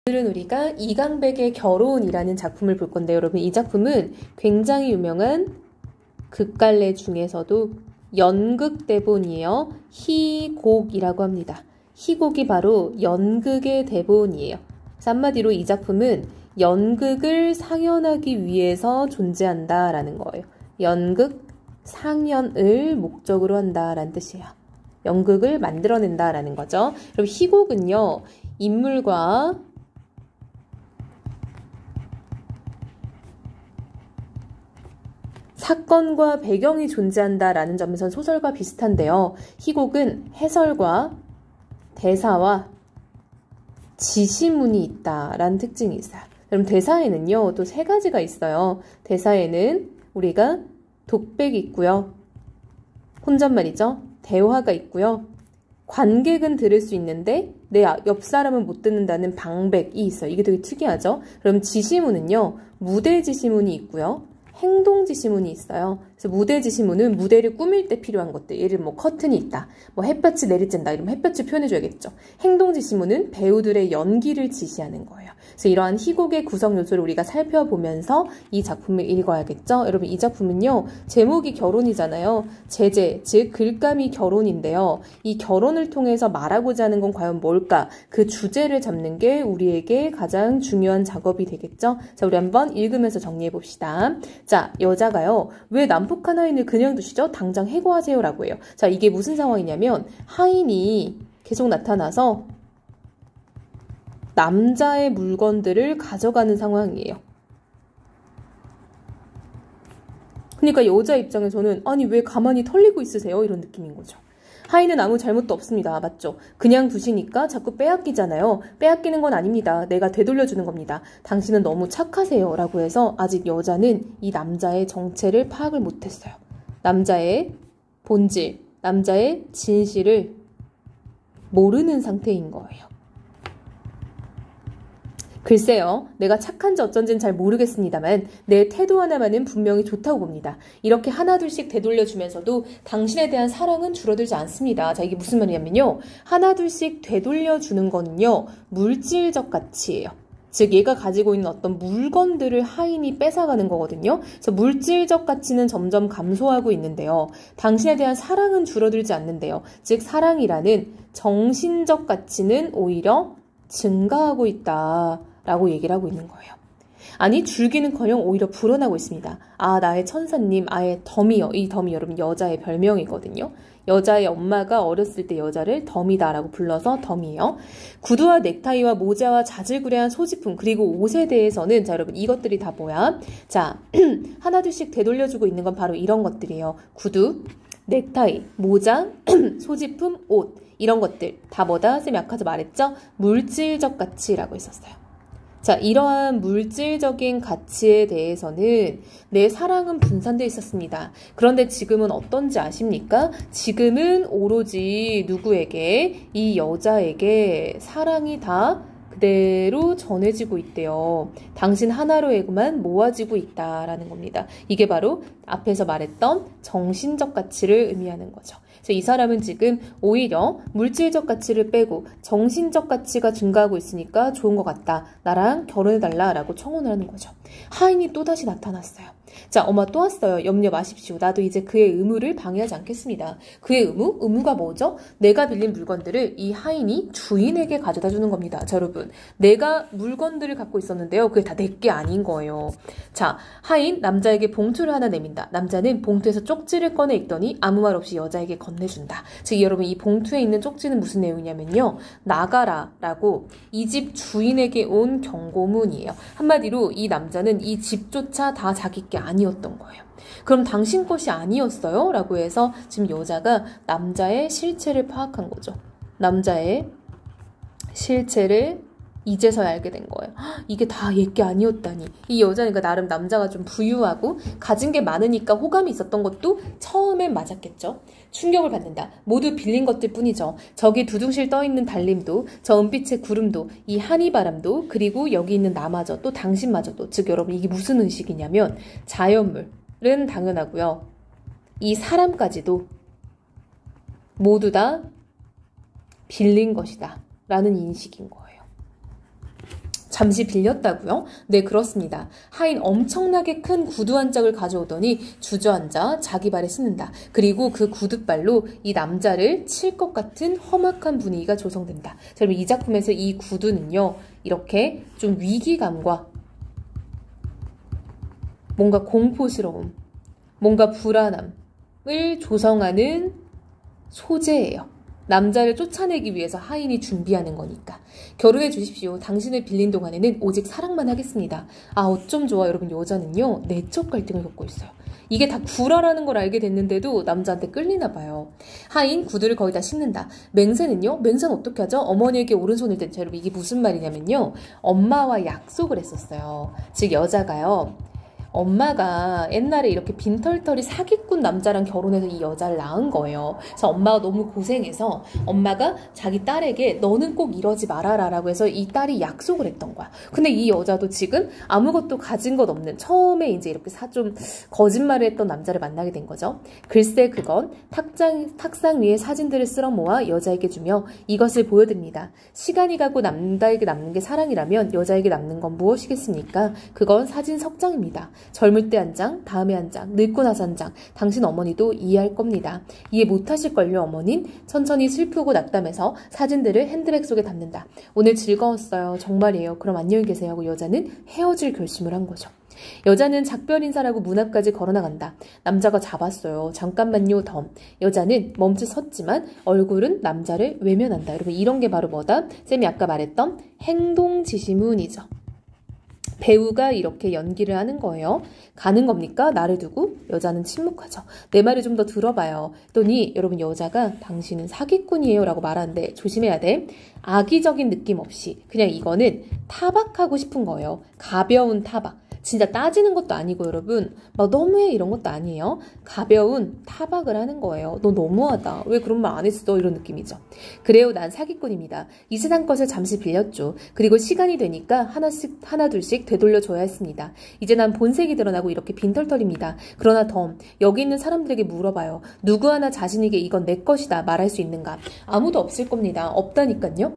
오늘은 우리가 이강백의 결혼이라는 작품을 볼 건데요. 여러분, 이 작품은 굉장히 유명한 극갈래 중에서도 연극대본이에요. 희곡이라고 합니다. 희곡이 바로 연극의 대본이에요. 그래서 한마디로 이 작품은 연극을 상연하기 위해서 존재한다라는 거예요. 연극 상연을 목적으로 한다라는 뜻이에요. 연극을 만들어낸다라는 거죠. 그럼 희곡은요, 인물과 사건과 배경이 존재한다라는 점에선 소설과 비슷한데요. 희곡은 해설과 대사와 지시문이 있다라는 특징이 있어요. 그럼 대사에는요, 또 세 가지가 있어요. 대사에는 우리가 독백이 있고요. 혼잣말이죠. 대화가 있고요. 관객은 들을 수 있는데 내 옆 사람은 못 듣는다는 방백이 있어요. 이게 되게 특이하죠. 그럼 지시문은요, 무대 지시문이 있고요. 행동 지시문이 있어요. 그래서 무대 지시문은 무대를 꾸밀 때 필요한 것들. 예를 뭐 커튼이 있다, 뭐 햇볕이 내리쬐다, 이러면 햇볕을 표현해줘야겠죠. 행동 지시문은 배우들의 연기를 지시하는 거예요. 그래서 이러한 희곡의 구성 요소를 우리가 살펴보면서 이 작품을 읽어야겠죠. 여러분, 이 작품은요, 제목이 결혼이잖아요. 제재, 즉 글감이 결혼인데요. 이 결혼을 통해서 말하고자 하는 건 과연 뭘까? 그 주제를 잡는 게 우리에게 가장 중요한 작업이 되겠죠. 자, 우리 한번 읽으면서 정리해 봅시다. 자, 여자가요, 왜 남북한 하인을 그냥 두시죠? 당장 해고하세요라고 해요. 자, 이게 무슨 상황이냐면 하인이 계속 나타나서 남자의 물건들을 가져가는 상황이에요. 그러니까 여자 입장에서는 아니 왜 가만히 털리고 있으세요? 이런 느낌인 거죠. 하인은 아무 잘못도 없습니다. 맞죠? 그냥 두시니까 자꾸 빼앗기잖아요. 빼앗기는 건 아닙니다. 내가 되돌려주는 겁니다. 당신은 너무 착하세요. 라고 해서 아직 여자는 이 남자의 정체를 파악을 못했어요. 남자의 본질, 남자의 진실을 모르는 상태인 거예요. 글쎄요, 내가 착한지 어쩐지는 잘 모르겠습니다만 내 태도 하나만은 분명히 좋다고 봅니다. 이렇게 하나둘씩 되돌려주면서도 당신에 대한 사랑은 줄어들지 않습니다. 자, 이게 무슨 말이냐면요, 하나둘씩 되돌려주는 거는요, 물질적 가치예요. 즉 얘가 가지고 있는 어떤 물건들을 하인이 뺏어가는 거거든요. 그래서 물질적 가치는 점점 감소하고 있는데요, 당신에 대한 사랑은 줄어들지 않는데요. 즉 사랑이라는 정신적 가치는 오히려 증가하고 있다 라고 얘기를 하고 있는 거예요. 아니, 줄기는커녕 오히려 불어나고 있습니다. 아, 나의 천사님, 아예 덤이요. 이 덤이 여러분 여자의 별명이거든요. 여자의 엄마가 어렸을 때 여자를 덤이다라고 불러서 덤이에요. 구두와 넥타이와 모자와 자질구레한 소지품, 그리고 옷에 대해서는, 자 여러분, 이것들이 다 뭐야? 자, 하나둘씩 되돌려주고 있는 건 바로 이런 것들이에요. 구두, 넥타이, 모자, 소지품, 옷, 이런 것들 다 뭐다? 쌤이 아까도 말했죠? 물질적 가치라고 했었어요. 자, 이러한 물질적인 가치에 대해서는 내 사랑은 분산되어 있었습니다. 그런데 지금은 어떤지 아십니까? 지금은 오로지 누구에게? 이 여자에게 사랑이 다 그대로 전해지고 있대요. 당신 하나로에만 모아지고 있다라는 겁니다. 이게 바로 앞에서 말했던 정신적 가치를 의미하는 거죠. 그래서 이 사람은 지금 오히려 물질적 가치를 빼고 정신적 가치가 증가하고 있으니까 좋은 것 같다. 나랑 결혼해달라라고 청혼을 하는 거죠. 하인이 또다시 나타났어요. 자, 엄마 또 왔어요. 염려 마십시오. 나도 이제 그의 의무를 방해하지 않겠습니다. 그의 의무? 의무가 뭐죠? 내가 빌린 물건들을 이 하인이 주인에게 가져다 주는 겁니다. 자, 여러분, 내가 물건들을 갖고 있었는데요, 그게 다 내 게 아닌 거예요. 자, 하인 남자에게 봉투를 하나 내민다. 남자는 봉투에서 쪽지를 꺼내 읽더니 아무 말 없이 여자에게 건네준다. 즉 여러분, 이 봉투에 있는 쪽지는 무슨 내용이냐면요, 나가라 라고 이 집 주인에게 온 경고문이에요. 한마디로 이 남자는 이 집조차 다 자기 게 아니었던 거예요. 그럼 당신 것이 아니었어요? 라고 해서 지금 여자가 남자의 실체를 파악한 거죠. 남자의 실체를 이제서야 알게 된 거예요. 이게 다 얘 게 아니었다니. 이 여자니까 나름 남자가 좀 부유하고 가진 게 많으니까 호감이 있었던 것도 처음엔 맞았겠죠. 충격을 받는다. 모두 빌린 것들 뿐이죠. 저기 두둥실 떠있는 달림도, 저 은빛의 구름도, 이 한이바람도, 그리고 여기 있는 나마저, 또 당신마저도. 즉 여러분, 이게 무슨 의식이냐면 자연물은 당연하고요, 이 사람까지도 모두 다 빌린 것이다 라는 인식인 거예요. 잠시 빌렸다고요? 네, 그렇습니다. 하인 엄청나게 큰 구두 한 짝을 가져오더니 주저앉아 자기 발에 신는다. 그리고 그 구두발로 이 남자를 칠 것 같은 험악한 분위기가 조성된다. 자, 그럼 이 작품에서 이 구두는요, 이렇게 좀 위기감과 뭔가 공포스러움, 뭔가 불안함을 조성하는 소재예요. 남자를 쫓아내기 위해서 하인이 준비하는 거니까. 결혼해 주십시오. 당신을 빌린 동안에는 오직 사랑만 하겠습니다. 아, 어쩜 좋아. 여러분, 여자는요, 내적 갈등을 겪고 있어요. 이게 다 구라라는 걸 알게 됐는데도 남자한테 끌리나 봐요. 하인, 구두를 거의 다 신는다. 맹세는요? 맹세는 어떻게 하죠? 어머니에게 오른손을 댄. 자, 여러분, 이게 무슨 말이냐면요, 엄마와 약속을 했었어요. 즉, 여자가요, 엄마가 옛날에 이렇게 빈털털이 사기꾼 남자랑 결혼해서 이 여자를 낳은 거예요. 그래서 엄마가 너무 고생해서 엄마가 자기 딸에게 너는 꼭 이러지 말아라 라고 해서 이 딸이 약속을 했던 거야. 근데 이 여자도 지금 아무것도 가진 것 없는, 처음에 이제 이렇게 좀 거짓말을 했던 남자를 만나게 된 거죠. 글쎄 그건 탁상 위에 사진들을 쓸어 모아 여자에게 주며 이것을 보여드립니다. 시간이 가고 남자에게 남는 게 사랑이라면 여자에게 남는 건 무엇이겠습니까? 그건 사진 석장입니다. 젊을 때 한 장, 다음에 한 장, 늙고 나서 한 장. 당신 어머니도 이해할 겁니다. 이해 못하실걸요, 어머닌? 천천히 슬프고 낙담해서 사진들을 핸드백 속에 담는다. 오늘 즐거웠어요. 정말이에요. 그럼 안녕히 계세요 하고 여자는 헤어질 결심을 한 거죠. 여자는 작별 인사라고 문 앞까지 걸어나간다. 남자가 잡았어요. 잠깐만요, 덤. 여자는 멈춰 섰지만 얼굴은 남자를 외면한다. 여러분, 이런 게 바로 뭐다? 쌤이 아까 말했던 행동지시문이죠. 배우가 이렇게 연기를 하는 거예요. 가는 겁니까? 나를 두고? 여자는 침묵하죠. 내 말을 좀 더 들어봐요. 했더니 여러분, 여자가 당신은 사기꾼이에요 라고 말하는데 조심해야 돼. 악의적인 느낌 없이 그냥 이거는 타박하고 싶은 거예요. 가벼운 타박. 진짜 따지는 것도 아니고 여러분, 막 너무해 이런 것도 아니에요. 가벼운 타박을 하는 거예요. 너 너무하다. 왜 그런 말 안 했어? 이런 느낌이죠. 그래요, 난 사기꾼입니다. 이 세상 것을 잠시 빌렸죠. 그리고 시간이 되니까 하나둘씩 되돌려줘야 했습니다. 이제 난 본색이 드러나고 이렇게 빈털털입니다. 그러나 덤, 여기 있는 사람들에게 물어봐요. 누구 하나 자신에게 이건 내 것이다 말할 수 있는가? 아무도 없을 겁니다. 없다니까요.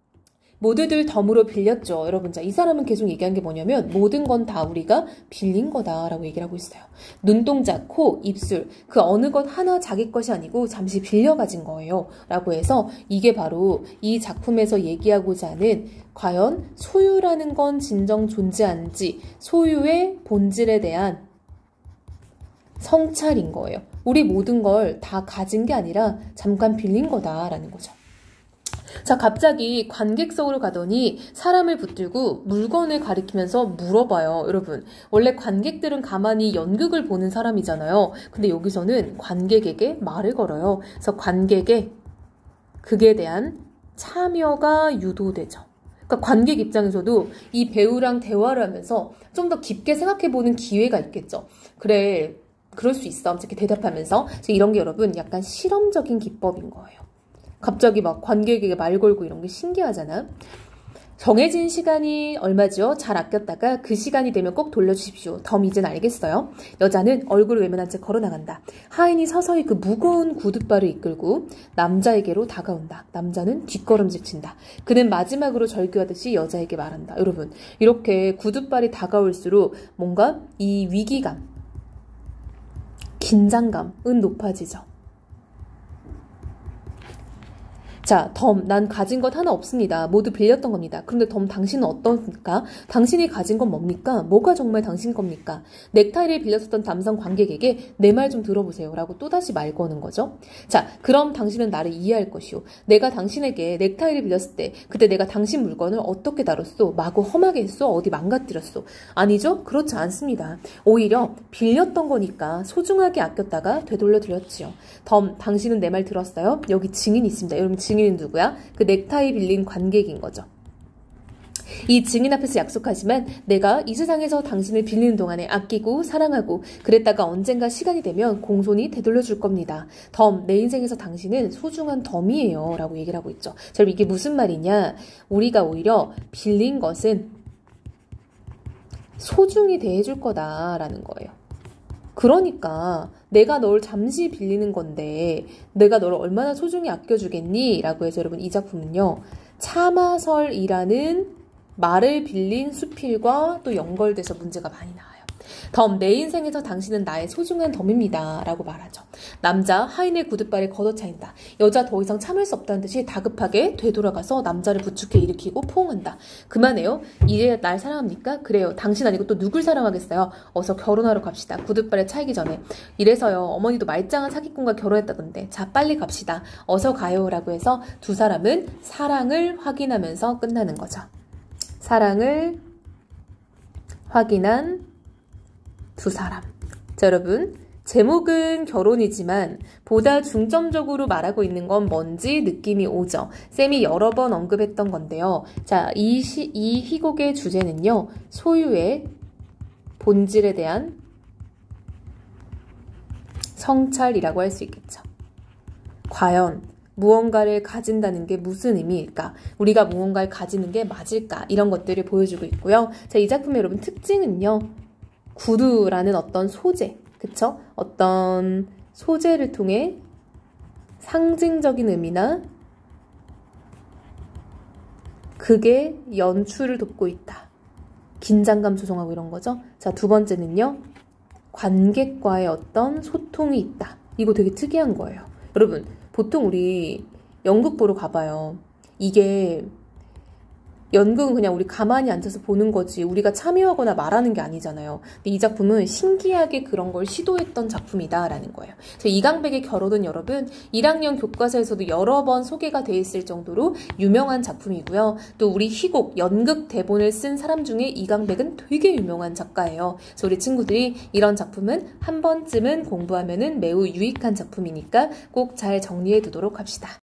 모두들 덤으로 빌렸죠. 여러분, 자, 이 사람은 계속 얘기한 게 뭐냐면 모든 건 다 우리가 빌린 거다라고 얘기를 하고 있어요. 눈동자, 코, 입술, 그 어느 것 하나 자기 것이 아니고 잠시 빌려 가진 거예요. 라고 해서 이게 바로 이 작품에서 얘기하고자 하는 과연 소유라는 건 진정 존재하는지 소유의 본질에 대한 성찰인 거예요. 우리 모든 걸 다 가진 게 아니라 잠깐 빌린 거다라는 거죠. 자, 갑자기 관객석으로 가더니 사람을 붙들고 물건을 가리키면서 물어봐요. 여러분, 원래 관객들은 가만히 연극을 보는 사람이잖아요. 근데 여기서는 관객에게 말을 걸어요. 그래서 관객의 극에 대한 참여가 유도되죠. 그러니까 관객 입장에서도 이 배우랑 대화를 하면서 좀 더 깊게 생각해보는 기회가 있겠죠. 그래, 그럴 수 있어. 이렇게 대답하면서. 이런 게 여러분 약간 실험적인 기법인 거예요. 갑자기 막 관객에게 말 걸고 이런 게 신기하잖아. 정해진 시간이 얼마죠? 잘 아꼈다가 그 시간이 되면 꼭 돌려주십시오. 덤, 이젠 알겠어요. 여자는 얼굴을 외면한 채 걸어나간다. 하인이 서서히 그 무거운 구둣발을 이끌고 남자에게로 다가온다. 남자는 뒷걸음질 친다. 그는 마지막으로 절규하듯이 여자에게 말한다. 여러분, 이렇게 구둣발이 다가올수록 뭔가 이 위기감, 긴장감은 높아지죠. 자, 덤, 난 가진 것 하나 없습니다. 모두 빌렸던 겁니다. 그런데 덤, 당신은 어떻습니까? 당신이 가진 건 뭡니까? 뭐가 정말 당신 겁니까? 넥타이를 빌렸었던 남성 관객에게 내 말 좀 들어보세요. 라고 또다시 말 거는 거죠. 자, 그럼 당신은 나를 이해할 것이오. 내가 당신에게 넥타이를 빌렸을 때 그때 내가 당신 물건을 어떻게 다뤘소? 마구 험하게 했소? 어디 망가뜨렸소? 아니죠? 그렇지 않습니다. 오히려 빌렸던 거니까 소중하게 아꼈다가 되돌려 드렸지요. 덤, 당신은 내 말 들었어요? 여기 증인이 있습니다. 여러분, 증인은 누구야? 그 넥타이 빌린 관객인 거죠. 이 증인 앞에서 약속하지만 내가 이 세상에서 당신을 빌리는 동안에 아끼고 사랑하고 그랬다가 언젠가 시간이 되면 공손히 되돌려 줄 겁니다. 덤, 내 인생에서 당신은 소중한 덤이에요. 라고 얘기를 하고 있죠. 자, 이게 무슨 말이냐? 우리가 오히려 빌린 것은 소중히 대해줄 거다라는 거예요. 그러니까 내가 널 잠시 빌리는 건데 내가 너를 얼마나 소중히 아껴주겠니? 라고 해서 여러분, 이 작품은요, 참아설이라는 말을 빌린 수필과 또 연결돼서 문제가 많이 나와요. 덤, 내 인생에서 당신은 나의 소중한 덤입니다. 라고 말하죠. 남자, 하인의 구둣발에 걷어차인다. 여자 더 이상 참을 수 없다는 듯이 다급하게 되돌아가서 남자를 부축해 일으키고 포옹한다. 그만해요. 이제 날 사랑합니까? 그래요. 당신 아니고 또 누굴 사랑하겠어요? 어서 결혼하러 갑시다. 구둣발에 차이기 전에. 이래서요. 어머니도 말짱한 사기꾼과 결혼했다던데. 자, 빨리 갑시다. 어서 가요. 라고 해서 두 사람은 사랑을 확인하면서 끝나는 거죠. 사랑을 확인한 두 사람. 자, 여러분, 제목은 결혼이지만 보다 중점적으로 말하고 있는 건 뭔지 느낌이 오죠. 쌤이 여러 번 언급했던 건데요. 자, 이 희곡의 주제는요, 소유의 본질에 대한 성찰이라고 할 수 있겠죠. 과연 무언가를 가진다는 게 무슨 의미일까? 우리가 무언가를 가지는 게 맞을까? 이런 것들을 보여주고 있고요. 자, 이 작품의 여러분 특징은요, 구두라는 어떤 소재, 그쵸? 어떤 소재를 통해 상징적인 의미나 그게 연출을 돕고 있다. 긴장감 조성하고 이런 거죠. 자, 두 번째는요, 관객과의 어떤 소통이 있다. 이거 되게 특이한 거예요. 여러분, 보통 우리 연극 보러 가봐요. 이게 연극은 그냥 우리 가만히 앉아서 보는 거지 우리가 참여하거나 말하는 게 아니잖아요. 근데 이 작품은 신기하게 그런 걸 시도했던 작품이다라는 거예요. 이강백의 결혼은 여러분 1학년 교과서에서도 여러 번 소개가 돼 있을 정도로 유명한 작품이고요. 또 우리 희곡, 연극 대본을 쓴 사람 중에 이강백은 되게 유명한 작가예요. 그래서 우리 친구들이 이런 작품은 한 번쯤은 공부하면은 매우 유익한 작품이니까 꼭 잘 정리해 두도록 합시다.